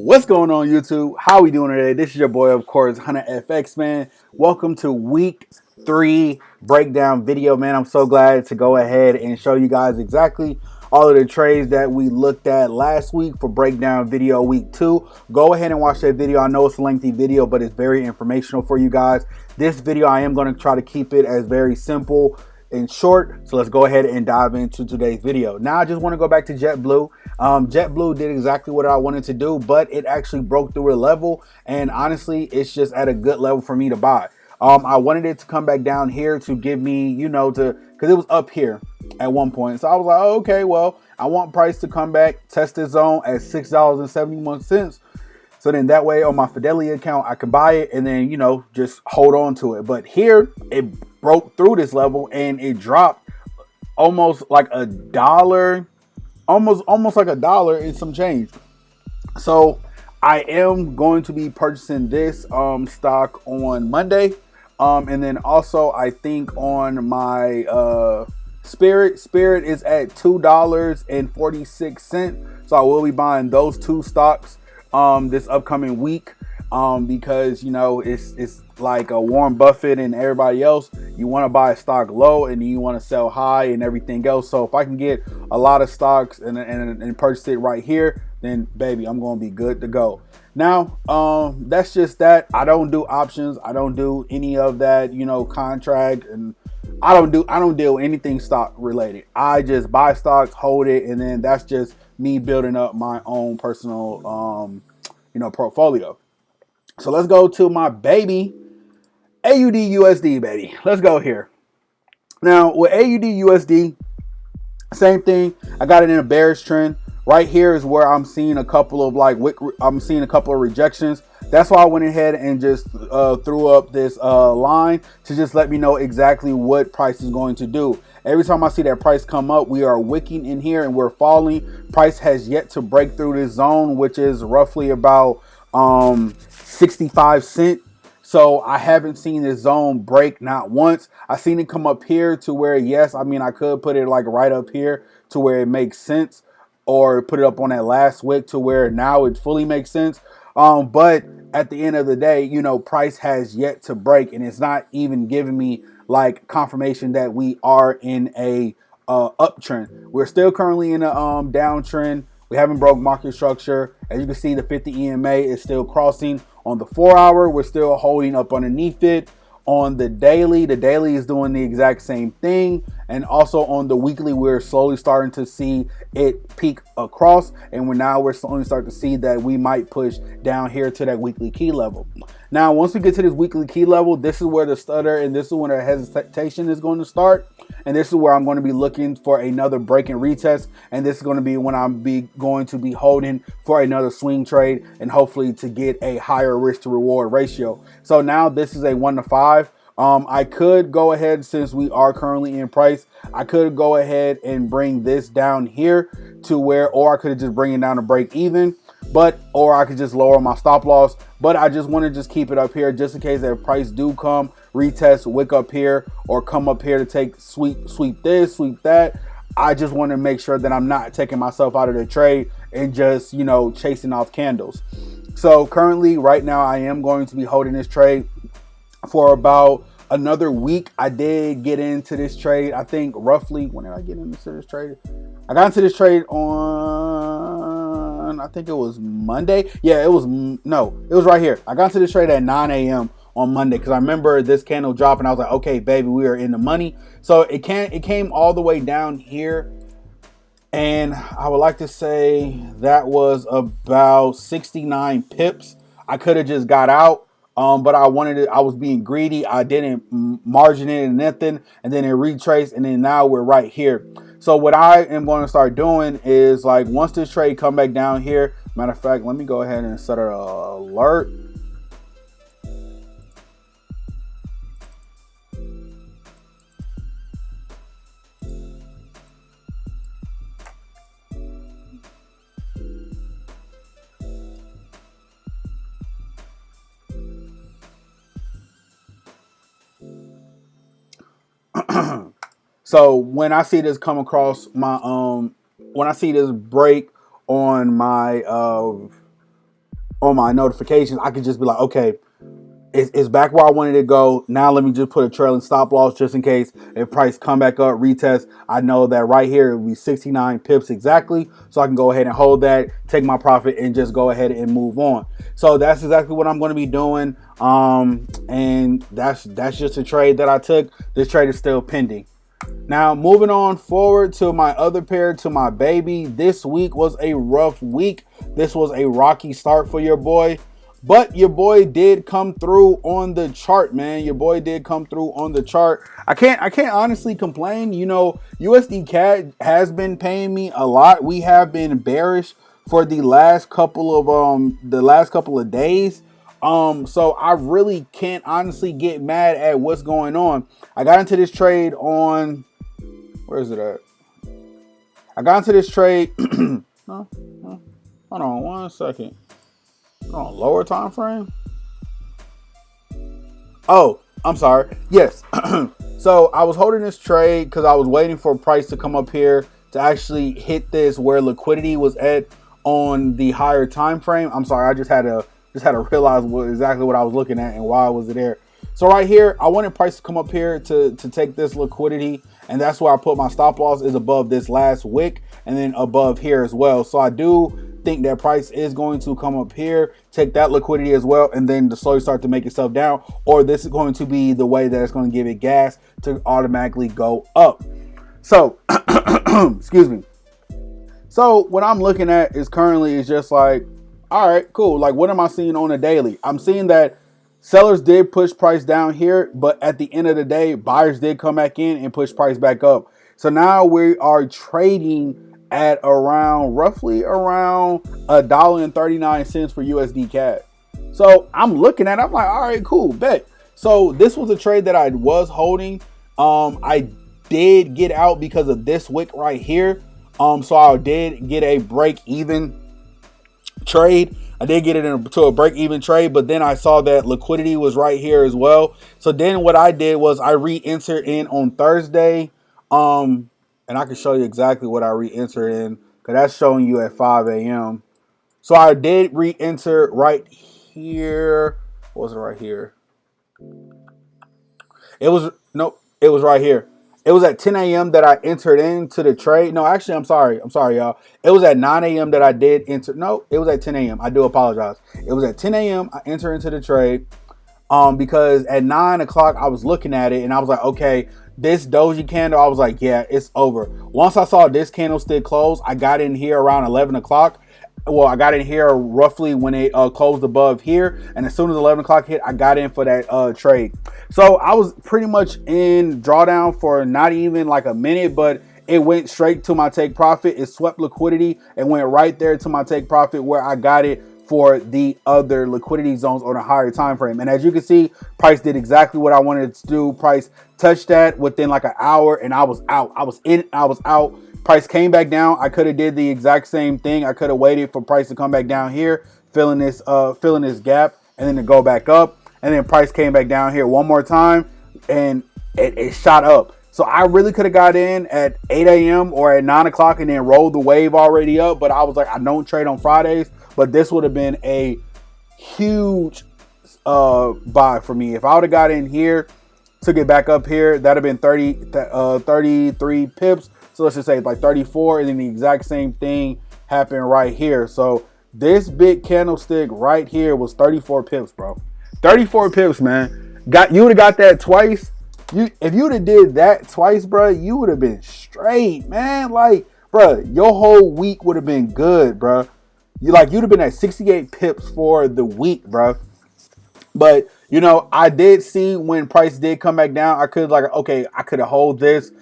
What's going on, YouTube? How we doing today? This is your boy, of course, HunnaFX, man. Welcome to week 3 breakdown video, man. I'm so glad to go ahead and show you guys exactly all of the trades that we looked at last week for breakdown video week 2. Go ahead and watch that video. I know it's a lengthy video, but it's very informational for you guys. This video, I am going to try to keep it as very simple and short. So let's go ahead and dive into today's video. Now, I just want to go back to JetBlue. JetBlue did exactly what I wanted to do, but it actually broke through a level, and honestly, it's just at a good level for me to buy. I wanted it to come back down here to give me, because it was up here at one point. So I was like, oh, okay, well, I want price to come back, test this zone at $6.71. So then that way on my Fidelity account, I can buy it and then, just hold on to it. But here it broke through this level and it dropped almost like a dollar, almost like a dollar and some change. So I am going to be purchasing this stock on Monday. And then also I think on my Spirit is at $2.46. So I will be buying those two stocks this upcoming week, because it's like a Warren Buffett and everybody else. You want to buy a stock low and you want to sell high and everything else. So if I can get a lot of stocks and purchase it right here, then baby, I'm going to be good to go. Now, that's just that. I don't do options. I don't do any of that, contract, and I don't deal anything stock related. I just buy stocks, hold it, and then that's just me building up my own personal portfolio. So let's go to my baby AUD USD, baby. Let's go here. Now with AUD USD, same thing. I got it in a bearish trend. Right here is where I'm seeing a couple of rejections. That's why I went ahead and just threw up this line to just let me know exactly what price is going to do. Every time I see that price come up, we are wicking in here and we're falling. Price has yet to break through this zone, which is roughly about 65 cents. So I haven't seen this zone break not once. I seen it come up here to where, yes, I could put it like right up here to where it makes sense, or put it up on that last wick to where now it fully makes sense. But at the end of the day, price has yet to break, and it's not even giving me like confirmation that we are in a uptrend. We're still currently in a downtrend. We haven't broke market structure. As you can see, the 50 EMA is still crossing. On the 4-hour, we're still holding up underneath it. On the daily is doing the exact same thing. And also on the weekly, we're slowly starting to see it peak across. And we're slowly starting to see that we might push down here to that weekly key level. Now, once we get to this weekly key level, this is where the stutter and this is when the hesitation is going to start. And this is where I'm going to be looking for another break and retest. And this is going to be when I'm going to be holding for another swing trade and hopefully to get a higher risk to reward ratio. So now this is a 1-to-5. I could go ahead, since we are currently in price, I could go ahead and bring this down here to where, or I could just bring it down to break even, or I could just lower my stop loss. But I just want to just keep it up here just in case that price do come, retest, wick up here, or come up here to take sweep this, sweep that. I just want to make sure that I'm not taking myself out of the trade and just, chasing off candles. So currently right now I am going to be holding this trade for about another week. I did get into this trade, I think roughly, when did I get into this trade? I got into this trade on, I think it was Monday. Yeah, it was right here. I got into this trade at 9 a.m. on Monday because I remember this candle dropping. I was like, okay, baby, we are in the money. So it came all the way down here. And I would like to say that was about 69 pips. I could have just got out. But I was being greedy. I didn't margin it and nothing. And then it retraced. And then now we're right here. So what I am going to start doing is, like, once this trade come back down here, matter of fact, let me go ahead and set an alert. So when I see this come across my when I see this break on my on my notifications, I could just be like, okay, it's back where I wanted to go. Now let me just put a trailing stop loss just in case if price come back up, retest. I know that right here it will be 69 pips exactly. So I can go ahead and hold that, take my profit, and just go ahead and move on. So that's exactly what I'm going to be doing. And that's just a trade that I took. This trade is still pending. Now, moving on forward to my other pair, to my baby. This week was a rough week. This was a rocky start for your boy. But your boy did come through on the chart, man. Your boy did come through on the chart. I can't honestly complain. You know, USD CAD has been paying me a lot. We have been bearish for the last couple of days. So I really can't honestly get mad at what's going on. I got into this trade on, where is it at? I got into this trade. Hold on one second. On lower time frame. Oh, I'm sorry. Yes. So I was holding this trade because I was waiting for price to come up here to actually hit this where liquidity was at on the higher time frame. I'm sorry. I just had to realize exactly what I was looking at and why was it there. So right here, I wanted price to come up here to take this liquidity, and that's where I put my stop loss is above this last wick and then above here as well. So I do think that price is going to come up here, take that liquidity as well, and then to slowly start to make itself down, or this is going to be the way that it's going to give it gas to automatically go up. So, excuse me. So what I'm looking at is currently is just like, all right, cool. Like, what am I seeing on a daily? I'm seeing that sellers did push price down here, but at the end of the day, buyers did come back in and push price back up. So now we are trading at roughly around $1.39 for USD CAD. So I'm looking at it, I'm like, all right, cool, bet. So this was a trade that I was holding. I did get out because of this wick right here. So I did get a break even trade. I did get it into a break even trade, but then I saw that liquidity was right here as well. So then what I did was I re-entered in on Thursday. And I can show you exactly what I re-entered in because that's showing you at 5 a.m. So I did re-enter right here. What was it right here? It was right here. It was at 10 a.m. that I entered into the trade. No, actually, I'm sorry, y'all. It was at 9 a.m. that I did enter. No, it was at 10 a.m. I do apologize. It was at 10 a.m. I entered into the trade because at 9 o'clock I was looking at it and I was like, okay, this doji candle, I was like, yeah, it's over. Once I saw this candlestick close, I got in here around 11 o'clock. Well, I got in here roughly when it closed above here. And as soon as 11 o'clock hit, I got in for that trade. So I was pretty much in drawdown for not even like a minute, but it went straight to my take profit. It swept liquidity and went right there to my take profit where I got it for the other liquidity zones on a higher time frame. And as you can see, price did exactly what I wanted it to do. Price touched that within like an hour and I was out. I was in, I was out. Price came back down. I could have did the exact same thing. I could have waited for price to come back down here, filling this gap, and then to go back up. And then price came back down here one more time and it shot up. So I really could have got in at 8 a.m. or at 9 o'clock and then rolled the wave already up. But I was like, I don't trade on Fridays. But this would have been a huge buy for me. If I would have got in here, took it back up here, that would have been 33 pips. So let's just say like 34. And then the exact same thing happened right here. So this big candlestick right here was 34 pips, bro. 34 pips, man. You would have got that twice. If you would have did that twice, bro, you would have been straight, man. Like, bro, your whole week would have been good, bro. You'd have been at 68 pips for the week, bro. But, you know, I did see when price did come back down, I could I could have hold this,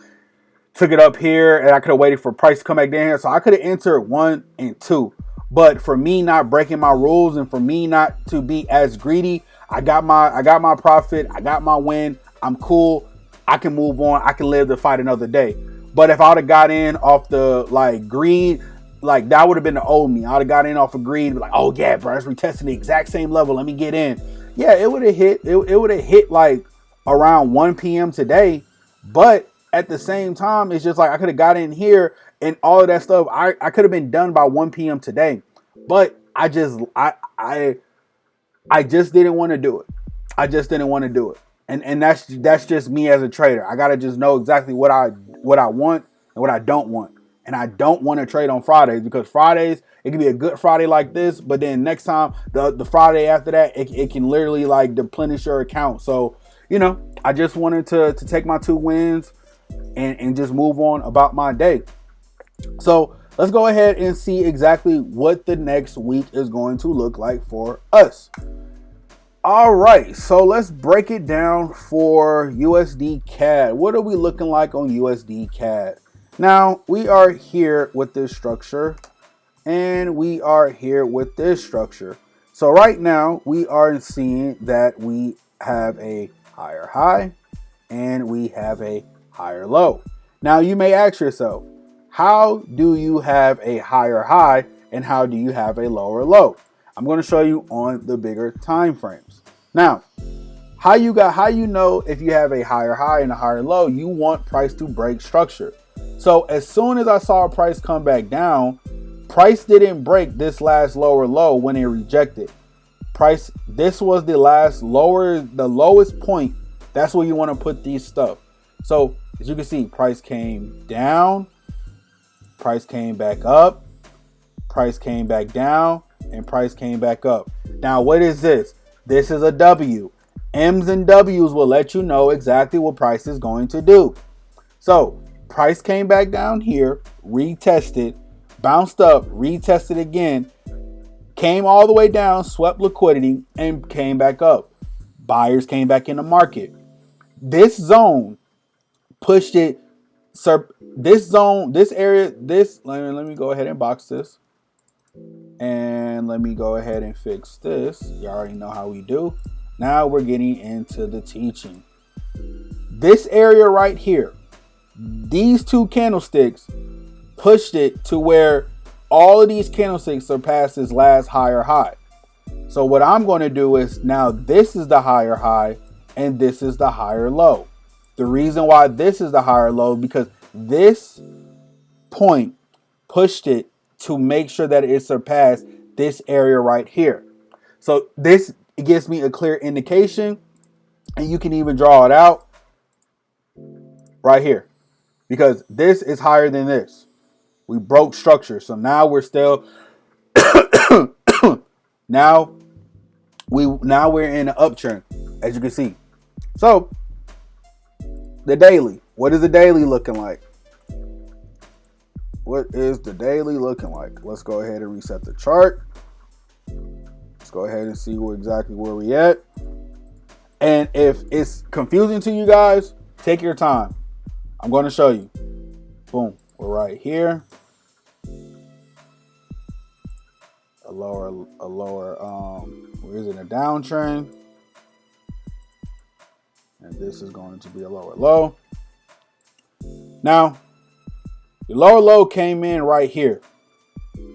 took it up here, and I could have waited for price to come back down here. So I could have entered 1 and 2. But for me not breaking my rules and for me not to be as greedy, I got my profit, I got my win. I'm cool. I can move on. I can live to fight another day. But if I would have got in off the greed, that would have been the old me. I would have got in off of greed, like, oh yeah, bro, it's retesting the exact same level. Let me get in. Yeah, it would have hit. It would have hit like around 1 p.m. today. But at the same time, it's just like I could have got in here and all of that stuff. I could have been done by 1 p.m. today. But I just I just didn't want to do it. I just didn't want to do it. And that's just me as a trader. I gotta just know exactly what I want and what I don't want. And I don't want to trade on Fridays, because Fridays, it can be a good Friday like this, but then next time, the Friday after that, it can literally like deplenish your account. So, I just wanted to take my 2 wins and just move on about my day. So let's go ahead and see exactly what the next week is going to look like for us. All right, so let's break it down for USD CAD. What are we looking like on USD CAD? Now, we are here with this structure, and we are here with this structure. So right now, we are seeing that we have a higher high, and we have a higher low. Now, you may ask yourself, how do you have a higher high, and how do you have a lower low? I'm going to show you on the bigger time frames. Now, how you know if you have a higher high and a higher low, you want price to break structure. So as soon as I saw a price come back down, price didn't break this last lower low when it rejected. This was the lowest point. That's where you want to put these stuff. So as you can see, price came down, price came back up, price came back down, and price came back up. Now, what is this? This is a W. M's and W's will let you know exactly what price is going to do. So price came back down here, retested, bounced up, retested again, came all the way down, swept liquidity, and came back up. Buyers came back in the market. This zone pushed it. This zone, this area, let me go ahead and box this. And let me go ahead and fix this. You already know how we do. Now we're getting into the teaching. This area right here, these 2 candlesticks pushed it to where all of these candlesticks surpass this last higher high. So what I'm going to do is, now this is the higher high and this is the higher low. The reason why this is the higher low, because this point pushed it to make sure that it surpassed this area right here. So this gives me a clear indication, and you can even draw it out right here, because this is higher than this. We broke structure. So now we're still now we're in an uptrend, as you can see. So the daily, what is the daily looking like? What is the daily looking like? Let's go ahead and reset the chart. Let's go ahead and see exactly where we at. And if it's confusing to you guys, take your time. I'm going to show you. Boom. We're right here. A lower, where is it? A downtrend. And this is going to be a lower low. Now, the lower low came in right here.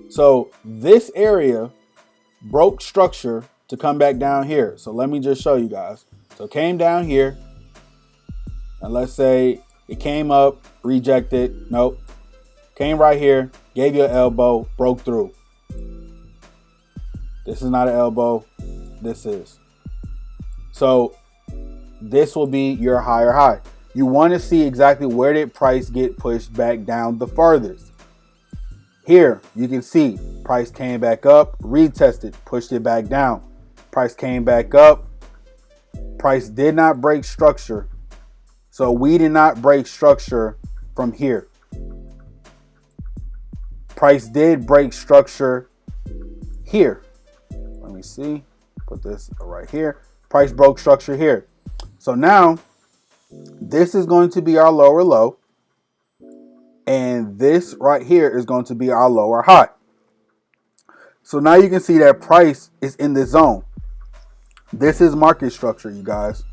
So this area broke structure to come back down here. So let me just show you guys. So it came down here. And let's say it came up, rejected. Nope. Came right here, gave you an elbow, broke through. This is not an elbow. This is. So this will be your higher high. You want to see exactly where did price get pushed back down the furthest. Here, you can see price came back up, retested, pushed it back down. Price came back up. Price did not break structure. So we did not break structure from here. Price did break structure here. Let me see. Put this right here. Price broke structure here. So now this is going to be our lower low. And this right here is going to be our lower high. So now you can see that price is in this zone. This is market structure, you guys.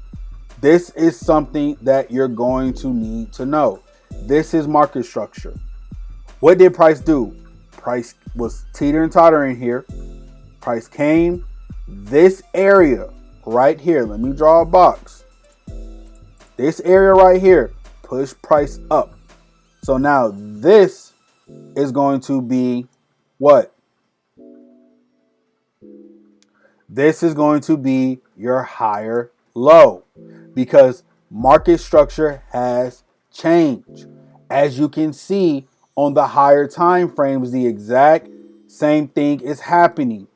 This is something that you're going to need to know. This is market structure. What did price do? Price was teeter-tottering here. Price came this area right here. Let me draw a box. This area right here, push price up. So now this is going to be what? This is going to be your higher low because market structure has changed. As you can see on the higher time frames, the exact same thing is happening.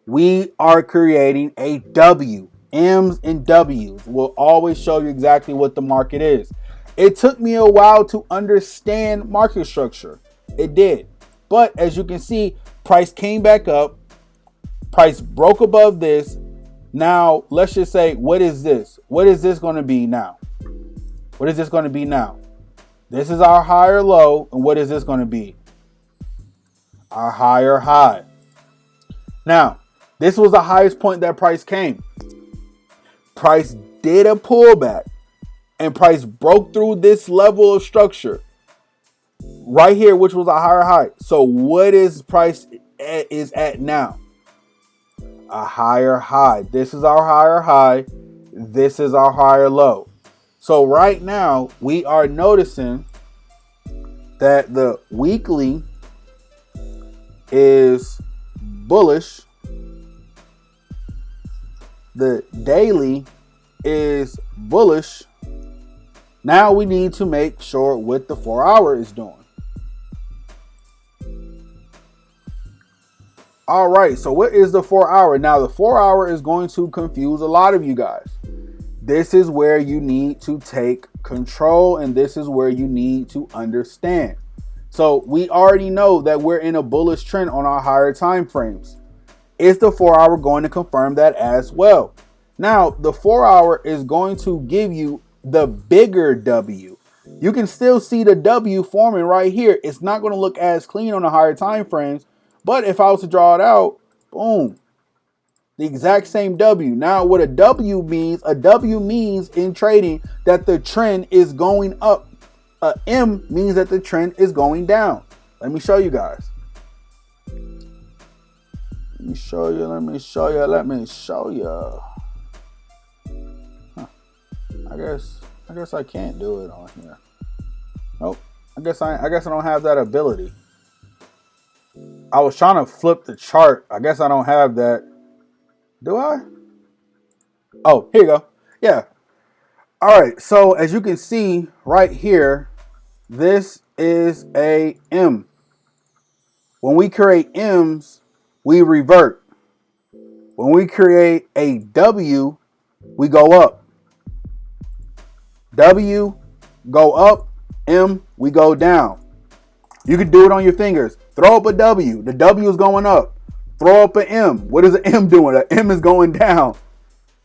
We are creating a W. M's and W's will always show you exactly what the market is. It took me a while to understand market structure. It did. But as you can see, price came back up. Price broke above this. Now, let's just say, what is this? What is this going to be now? What is this going to be now? This is our higher low. And what is this going to be? Our higher high. Now, this was the highest point that price came. Price did a pullback. And price broke through this level of structure right here, which was a higher high. So what is price is at now? A higher high. This is our higher high. This is our higher low. So right now we are noticing that the weekly is bullish. The daily is bullish. Now we need to make sure what the 4 hour is doing. All right, so what is the 4 hour? Now the 4 hour is going to confuse a lot of you guys. This is where you need to take control and this is where you need to understand. So we already know that we're in a bullish trend on our higher time frames. Is the 4 hour going to confirm that as well? Now the 4 hour is going to give you the bigger W. You can still see the W forming right here. It's not going to look as clean on the higher time frames, but if I was to draw it out, boom, the exact same W. Now what a W means in trading that the trend is going up. A M means that the trend is going down. Let me show you guys. Let me show you. I guess I can't do it on here. Nope. I guess I don't have that ability. I was trying to flip the chart. I guess I don't have that. Do I? Oh, here you go. Yeah. All right. So as you can see right here, this is a M. When we create M's, we revert. When we create a W, we go up. W, go up. M, we go down. You can do it on your fingers. Throw up a W. The W is going up. Throw up an M. What is an M doing? An M is going down.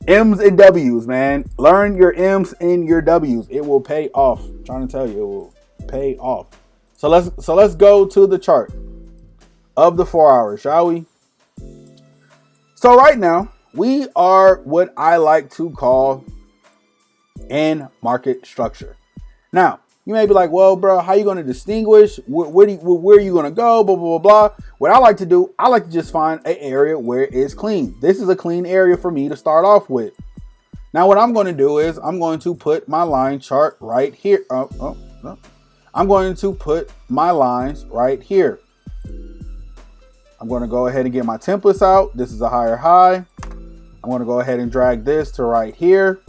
M's and W's, man. Learn your M's and your W's. It will pay off. I'm trying to tell you, it will pay off. So let's go to the chart of the 4 hours, shall we? So right now, we are what I like to call in market structure. Now, you may be like, well, bro, how are you going to distinguish? Where are you going to go? Blah, blah, blah, blah. What I like to do, I like to just find an area where it's clean. This is a clean area for me to start off with. Now, what I'm going to do is I'm going to put my line chart right here. I'm going to put my lines right here. I'm going to go ahead and get my templates out. This is a higher high. I'm going to go ahead and drag this to right here.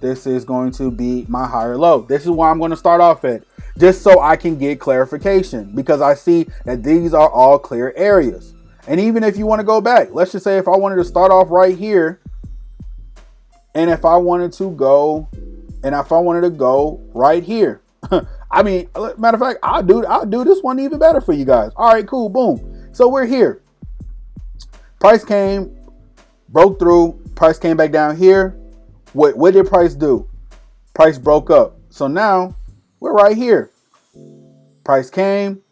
This is going to be my higher low. This is where I'm going to start off at, just so I can get clarification, because I see that these are all clear areas. And even if you want to go back, let's just say if I wanted to start off right here, and if I wanted to go right here, I mean, matter of fact, I'll do this one even better for you guys. All right, cool, boom. So we're here. Price came, broke through. Price came back down here. What did price do? Price broke up. So now we're right here. Price came.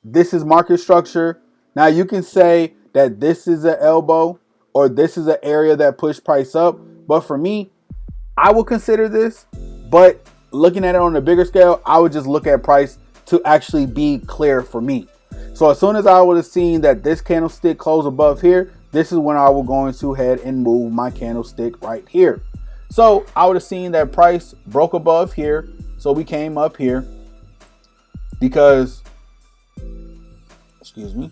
This is market structure. Now you can say that this is an elbow or this is an area that pushed price up. But for me, I will consider this. But looking at it on a bigger scale, I would just look at price to actually be clear for me. So as soon as I would have seen that this candlestick closed above here, this is when I will go into head and move my candlestick right here. So I would have seen that price broke above here. So we came up here because, excuse me,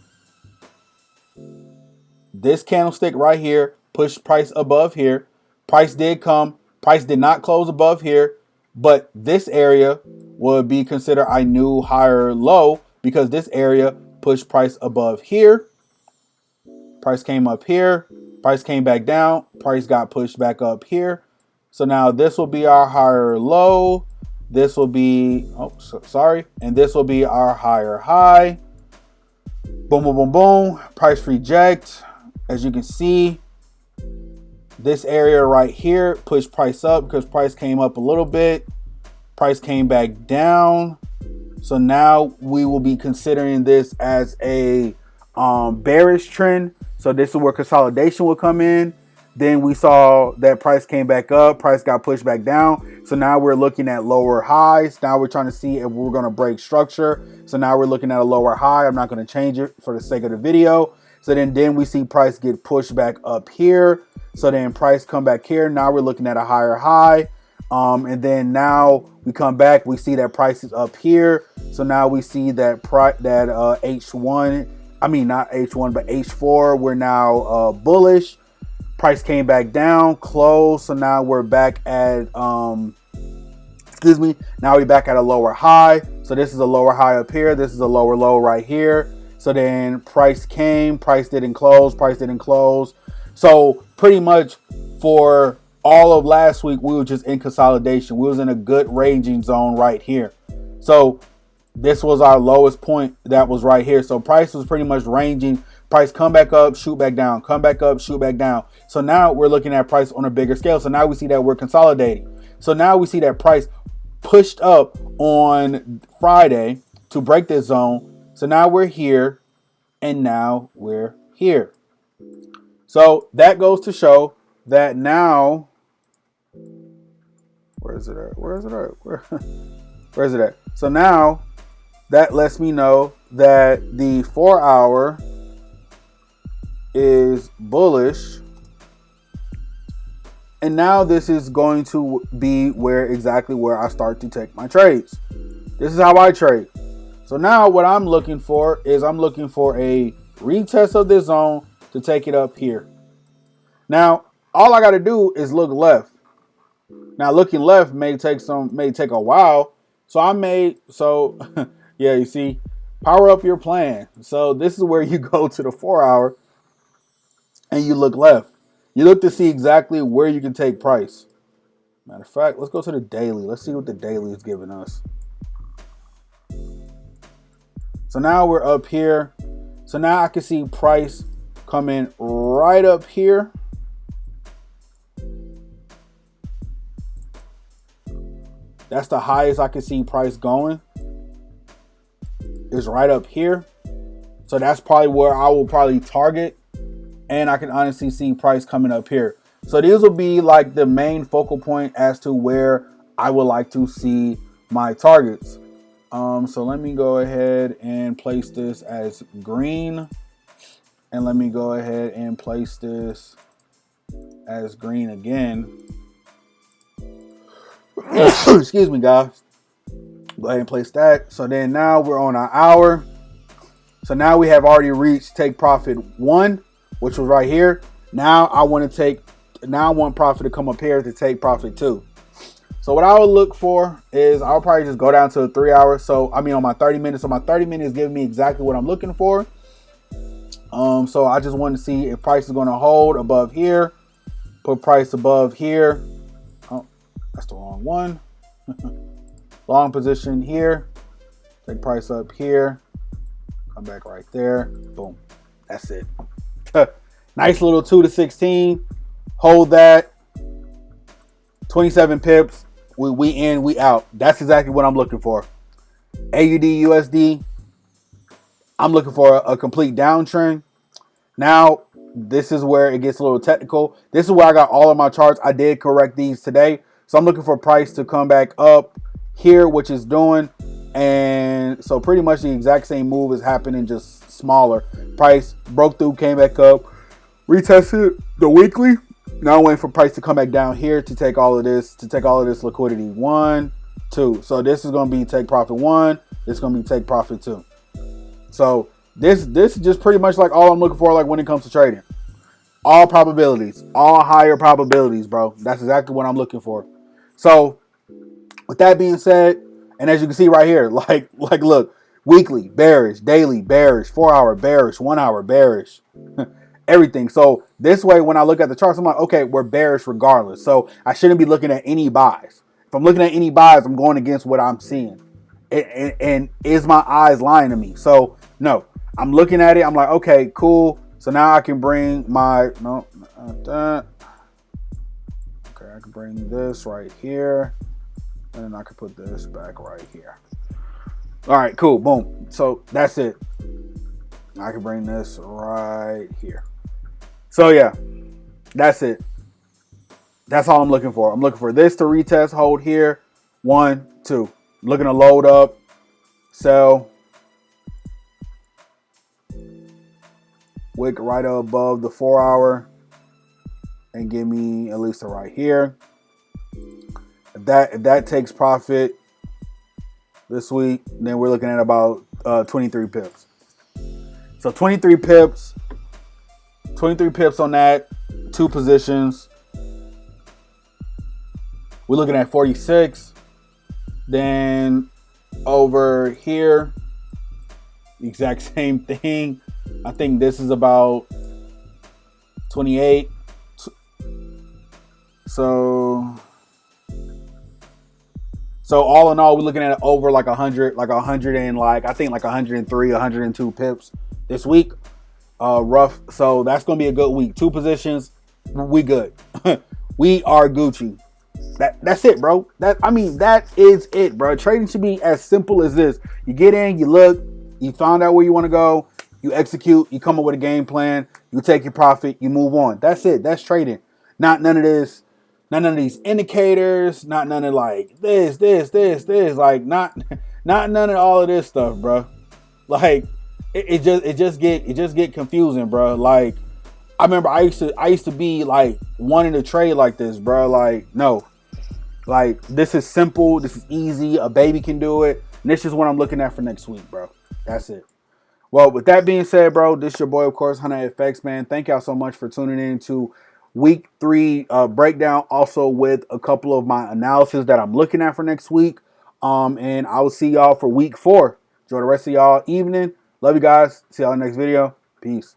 this candlestick right here pushed price above here. Price did come. Price did not close above here, but this area would be considered a new higher low because this area pushed price above here. Price came up here. Price came back down. Price got pushed back up here. So now this will be our higher low. This will be, and this will be our higher high. Boom, boom, boom, boom. Price reject. As you can see, this area right here pushed price up because price came up a little bit. Price came back down. So now we will be considering this as a bearish trend. So this is where consolidation will come in. Then we saw that price came back up. Price got pushed back down. So now we're looking at lower highs. Now we're trying to see if we're going to break structure. So now we're looking at a lower high. I'm not going to change it for the sake of the video. So then we see price get pushed back up here. So then price come back here. Now we're looking at a higher high. And then now we come back. We see that price is up here. So now we see that H1, I mean not H1, but H4. We're now bullish. Price came back down, closed. So now we're back at, now we're back at a lower high. So this is a lower high up here. This is a lower low right here. So then price came, price didn't close, price didn't close. So pretty much for all of last week, we were just in consolidation. We was in a good ranging zone right here. So this was our lowest point that was right here. So price was pretty much ranging. Price come back up, shoot back down, come back up, shoot back down. So now we're looking at price on a bigger scale. So now we see that we're consolidating. So now we see that price pushed up on Friday to break this zone. So now we're here and now we're here. So that goes to show that now, where is it at? Where is it at? So now that lets me know that the 4 hour is bullish. And now this is going to be exactly where I start to take my trades. This is how I trade. So now what I'm looking for is I'm looking for a retest of this zone to take it up here. Now, all I got to do is look left. Now, looking left may take a while. So yeah, you see, power up your plan. So this is where you go to the 4 hour and you look left. You look to see exactly where you can take price. Matter of fact, let's go to the daily. Let's see what the daily is giving us. So now we're up here. So now I can see price coming right up here. That's the highest I can see price going. Is right up here. So that's probably where I will probably target. And I can honestly see price coming up here. So these will be like the main focal point as to where I would like to see my targets. So let me go ahead and place this as green. And let me go ahead and place this as green again. Excuse me, guys. Go ahead and place that. So then now we're on our hour. So now we have already reached take profit 1, which was right here. Now I want profit to come up here to take profit 2. So what I would look for is I'll probably just go down to a 3 hour. So I mean on my 30 minutes. So my 30 minutes giving me exactly what I'm looking for. So I just want to see if price is going to hold above here. Put price above here. Oh, that's the wrong one. Long position here. Take price up here. Come back right there. Boom. That's it. Nice little 2 to 16. Hold that. 27 pips. We in, we out. That's exactly what I'm looking for. AUD USD. I'm looking for a complete downtrend. Now, this is where it gets a little technical. This is where I got all of my charts. I did correct these today. So I'm looking for price to come back up here, which is doing. And so pretty much the exact same move is happening, just smaller. Price broke through, came back up, retested the weekly. Now I'm waiting for price to come back down here to take all of this, liquidity. 1, 2. So this is going to be take profit 1. This is going to be take profit 2. So this is just pretty much like all I'm looking for, like when it comes to trading. All probabilities, all higher probabilities, bro. That's exactly what I'm looking for. So with that being said, and as you can see right here, like look, weekly bearish, daily bearish, 4 hour bearish, 1 hour bearish, everything. So this way, when I look at the charts, I'm like, okay, we're bearish regardless. So I shouldn't be looking at any buys. If I'm looking at any buys, I'm going against what I'm seeing. And is my eyes lying to me? So no, I'm looking at it. I'm like, okay, cool. So now I can bring my no, not that. Okay, I can bring this right here. And then I can put this back right here. All right, cool. Boom. So that's it. I can bring this right here. So yeah, that's it. That's all I'm looking for. I'm looking for this to retest, hold here. 1, 2. Looking to load up, sell. Wick right above the 4 hour. And give me at least a right here. If that takes profit this week, then we're looking at about 23 pips. So 23 pips on that, 2 positions. We're looking at 46. Then over here, the exact same thing. I think this is about 28. So all in all, we're looking at over like 100, like 100 and like I think like 103, 102 pips this week. Rough. So that's gonna be a good week. 2 positions, we good. We are Gucci. That's it, bro. That is it, bro. Trading should be as simple as this. You get in, you look, you find out where you want to go, you execute, you come up with a game plan, you take your profit, you move on. That's it. That's trading. Not none of this. None of these indicators, not none of like this, like not none of all of this stuff, bro. Like it just get confusing, bro. Like I remember I used to be like wanting to trade like this, bro. Like no, like this is simple, this is easy, a baby can do it, and this is what I'm looking at for next week, bro. That's it. Well, with that being said, bro, this is your boy, of course, HunnaFX, man. Thank y'all so much for tuning in to week 3 breakdown, also with a couple of my analysis that I'm looking at for next week. And I will see y'all for week 4. Enjoy the rest of y'all evening. Love you guys. See y'all in the next video. Peace.